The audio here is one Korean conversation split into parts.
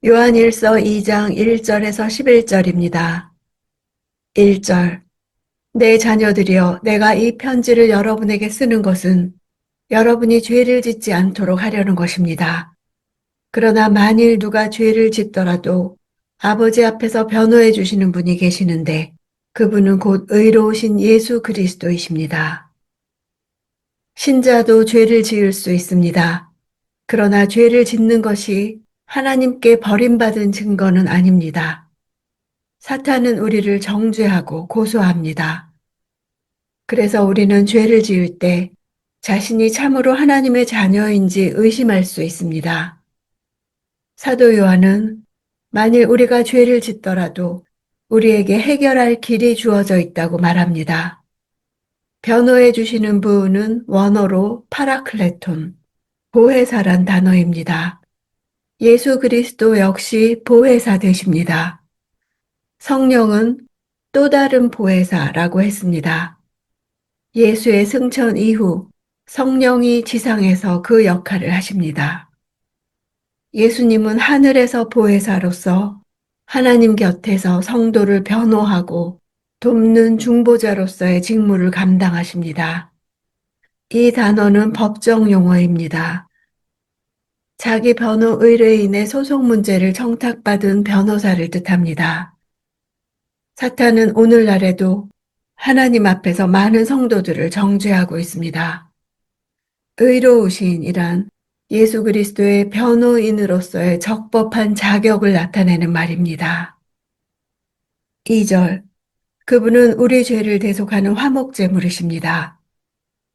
요한일서 2장 1절에서 11절입니다. 1절. 내 자녀들이여, 내가 이 편지를 여러분에게 쓰는 것은 여러분이 죄를 짓지 않도록 하려는 것입니다. 그러나 만일 누가 죄를 짓더라도 아버지 앞에서 변호해 주시는 분이 계시는데 그분은 곧 의로우신 예수 그리스도이십니다. 신자도 죄를 지을 수 있습니다. 그러나 죄를 짓는 것이 하나님께 버림받은 증거는 아닙니다. 사탄은 우리를 정죄하고 고소합니다. 그래서 우리는 죄를 지을 때 자신이 참으로 하나님의 자녀인지 의심할 수 있습니다. 사도 요한은 만일 우리가 죄를 짓더라도 우리에게 해결할 길이 주어져 있다고 말합니다. 변호해 주시는 분은 원어로 파라클레톤, 보혜사란 단어입니다. 예수 그리스도 역시 보혜사 되십니다. 성령은 또 다른 보혜사라고 했습니다. 예수의 승천 이후 성령이 지상에서 그 역할을 하십니다. 예수님은 하늘에서 보혜사로서 하나님 곁에서 성도를 변호하고 돕는 중보자로서의 직무를 감당하십니다. 이 단어는 법정 용어입니다. 자기 변호 의뢰인의 소송 문제를 청탁받은 변호사를 뜻합니다. 사탄은 오늘날에도 하나님 앞에서 많은 성도들을 정죄하고 있습니다. 의로우신이란 예수 그리스도의 변호인으로서의 적법한 자격을 나타내는 말입니다. 2절. 그분은 우리 죄를 대속하는 화목제물이십니다.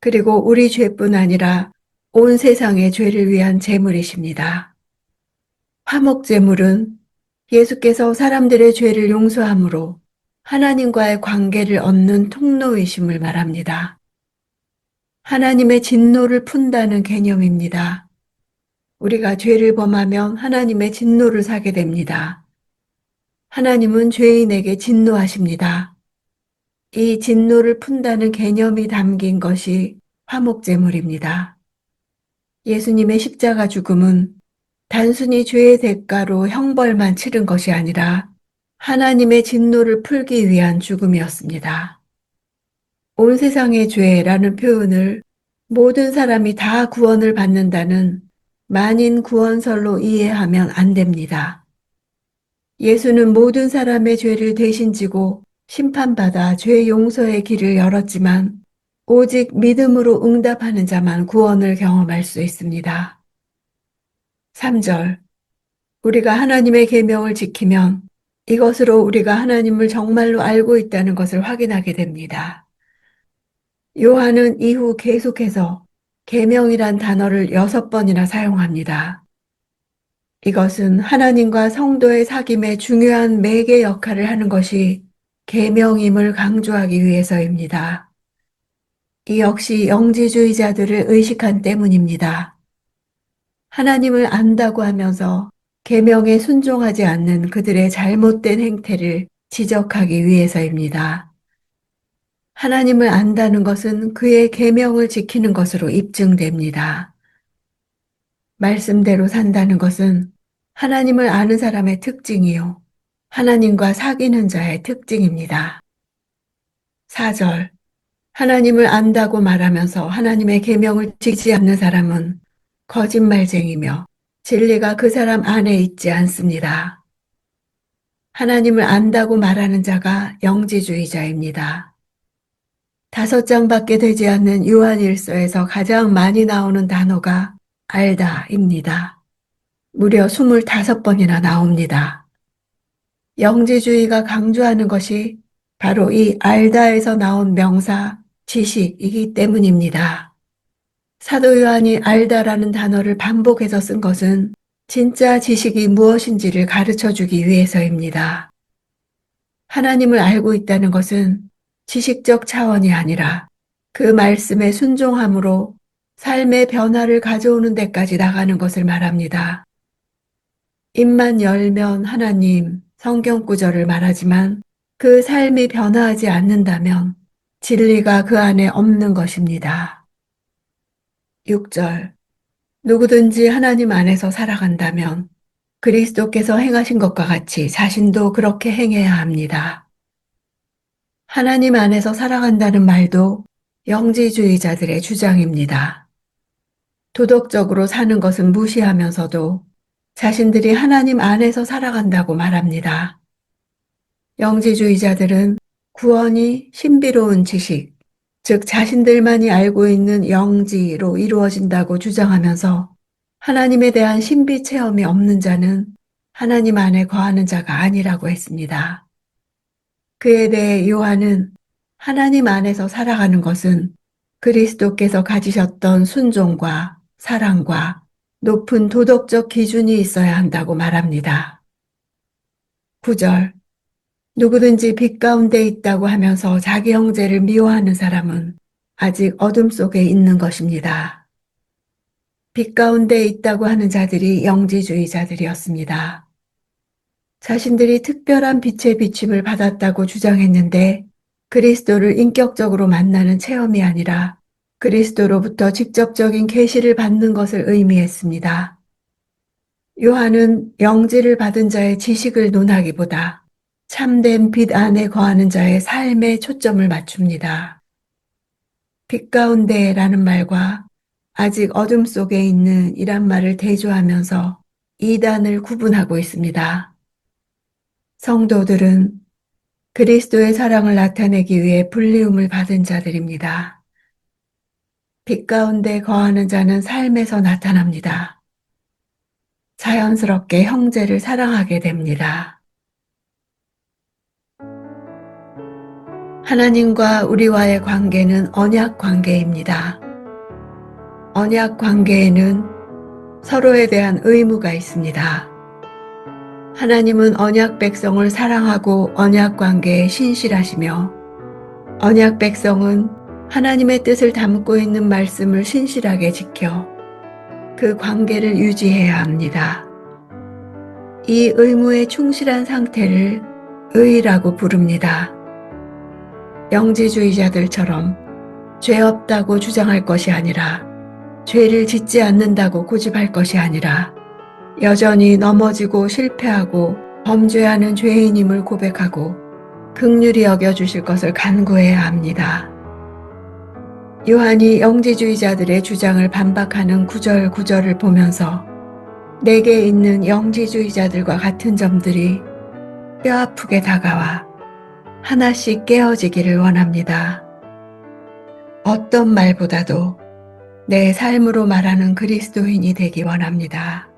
그리고 우리 죄뿐 아니라 온 세상의 죄를 위한 제물이십니다. 화목제물은 예수께서 사람들의 죄를 용서함으로 하나님과의 관계를 얻는 통로이심을 말합니다. 하나님의 진노를 푼다는 개념입니다. 우리가 죄를 범하면 하나님의 진노를 사게 됩니다. 하나님은 죄인에게 진노하십니다. 이 진노를 푼다는 개념이 담긴 것이 화목제물입니다. 예수님의 십자가 죽음은 단순히 죄의 대가로 형벌만 치른 것이 아니라 하나님의 진노를 풀기 위한 죽음이었습니다. 온 세상의 죄라는 표현을 모든 사람이 다 구원을 받는다는 만인 구원설로 이해하면 안 됩니다. 예수는 모든 사람의 죄를 대신 지고 심판받아 죄 용서의 길을 열었지만 오직 믿음으로 응답하는 자만 구원을 경험할 수 있습니다. 3절. 우리가 하나님의 계명을 지키면 이것으로 우리가 하나님을 정말로 알고 있다는 것을 확인하게 됩니다. 요한은 이후 계속해서 계명이란 단어를 6번이나 사용합니다. 이것은 하나님과 성도의 사귐의 중요한 매개 역할을 하는 것이 계명임을 강조하기 위해서입니다. 이 역시 영지주의자들을 의식한 때문입니다. 하나님을 안다고 하면서 계명에 순종하지 않는 그들의 잘못된 행태를 지적하기 위해서입니다. 하나님을 안다는 것은 그의 계명을 지키는 것으로 입증됩니다. 말씀대로 산다는 것은 하나님을 아는 사람의 특징이요. 하나님과 사귀는 자의 특징입니다. 4절. 하나님을 안다고 말하면서 하나님의 계명을 지키지 않는 사람은 거짓말쟁이며 진리가 그 사람 안에 있지 않습니다. 하나님을 안다고 말하는 자가 영지주의자입니다. 5장밖에 되지 않는 요한일서에서 가장 많이 나오는 단어가 알다입니다. 무려 25번이나 나옵니다. 영지주의가 강조하는 것이 바로 이 알다에서 나온 명사 지식이기 때문입니다. 사도 요한이 알다라는 단어를 반복해서 쓴 것은 진짜 지식이 무엇인지를 가르쳐 주기 위해서입니다. 하나님을 알고 있다는 것은 지식적 차원이 아니라 그 말씀에 순종함으로 삶의 변화를 가져오는 데까지 나가는 것을 말합니다. 입만 열면 하나님, 성경 구절을 말하지만 그 삶이 변화하지 않는다면 진리가 그 안에 없는 것입니다. 6절. 누구든지 하나님 안에서 살아간다면 그리스도께서 행하신 것과 같이 자신도 그렇게 행해야 합니다. 하나님 안에서 살아간다는 말도 영지주의자들의 주장입니다. 도덕적으로 사는 것은 무시하면서도 자신들이 하나님 안에서 살아간다고 말합니다. 영지주의자들은 구원이 신비로운 지식, 즉 자신들만이 알고 있는 영지로 이루어진다고 주장하면서 하나님에 대한 신비 체험이 없는 자는 하나님 안에 거하는 자가 아니라고 했습니다. 그에 대해 요한은 하나님 안에서 살아가는 것은 그리스도께서 가지셨던 순종과 사랑과 높은 도덕적 기준이 있어야 한다고 말합니다. 9절. 누구든지 빛 가운데 있다고 하면서 자기 형제를 미워하는 사람은 아직 어둠 속에 있는 것입니다. 빛 가운데 있다고 하는 자들이 영지주의자들이었습니다. 자신들이 특별한 빛의 비침을 받았다고 주장했는데 그리스도를 인격적으로 만나는 체험이 아니라 그리스도로부터 직접적인 계시를 받는 것을 의미했습니다. 요한은 영지를 받은 자의 지식을 논하기보다 참된 빛 안에 거하는 자의 삶에 초점을 맞춥니다. 빛 가운데라는 말과 아직 어둠 속에 있는 이란 말을 대조하면서 이단을 구분하고 있습니다. 성도들은 그리스도의 사랑을 나타내기 위해 불리움을 받은 자들입니다. 빛 가운데 거하는 자는 삶에서 나타납니다. 자연스럽게 형제를 사랑하게 됩니다. 하나님과 우리와의 관계는 언약 관계입니다. 언약 관계에는 서로에 대한 의무가 있습니다. 하나님은 언약 백성을 사랑하고 언약 관계에 신실하시며 언약 백성은 하나님의 뜻을 담고 있는 말씀을 신실하게 지켜 그 관계를 유지해야 합니다. 이 의무에 충실한 상태를 의라고 부릅니다. 영지주의자들처럼 죄 없다고 주장할 것이 아니라 죄를 짓지 않는다고 고집할 것이 아니라 여전히 넘어지고 실패하고 범죄하는 죄인임을 고백하고 긍휼히 여겨주실 것을 간구해야 합니다. 요한이 영지주의자들의 주장을 반박하는 9절 9절을 보면서 내게 있는 영지주의자들과 같은 점들이 뼈아프게 다가와 하나씩 깨어지기를 원합니다. 어떤 말보다도 내 삶으로 말하는 그리스도인이 되기 원합니다.